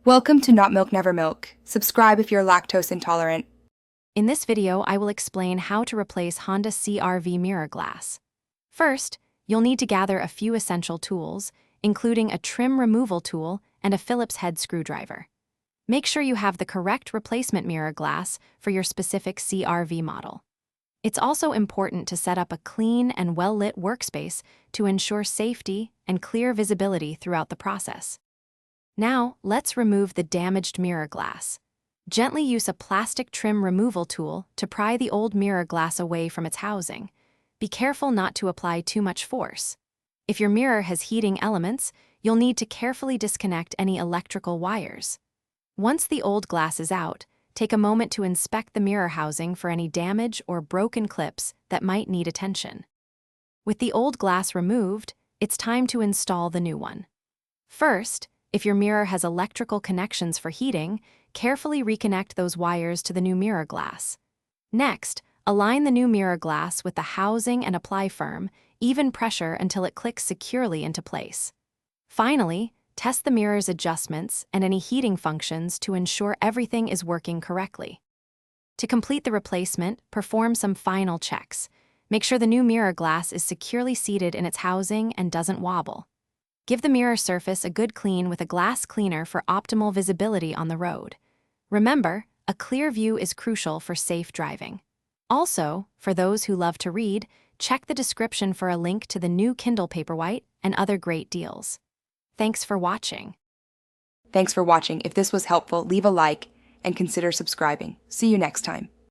Welcome to Not Milk Never Milk. Subscribe if you're lactose intolerant. In this video, I will explain how to replace Honda CRV mirror glass. First, you'll need to gather a few essential tools, including a trim removal tool and a Phillips head screwdriver. Make sure you have the correct replacement mirror glass for your specific CRV model. It's also important to set up a clean and well-lit workspace to ensure safety and clear visibility throughout the process. Now, let's remove the damaged mirror glass. Gently use a plastic trim removal tool to pry the old mirror glass away from its housing. Be careful not to apply too much force. If your mirror has heating elements, you'll need to carefully disconnect any electrical wires. Once the old glass is out, take a moment to inspect the mirror housing for any damage or broken clips that might need attention. With the old glass removed, it's time to install the new one. First, if your mirror has electrical connections for heating, carefully reconnect those wires to the new mirror glass. Next, align the new mirror glass with the housing and apply firm, even pressure until it clicks securely into place. Finally, test the mirror's adjustments and any heating functions to ensure everything is working correctly. To complete the replacement, perform some final checks. Make sure the new mirror glass is securely seated in its housing and doesn't wobble. Give the mirror surface a good clean with a glass cleaner for optimal visibility on the road. Remember, a clear view is crucial for safe driving. Also, for those who love to read, check the description for a link to the new Kindle Paperwhite and other great deals. Thanks for watching. Thanks for watching. If this was helpful, leave a like and consider subscribing. See you next time.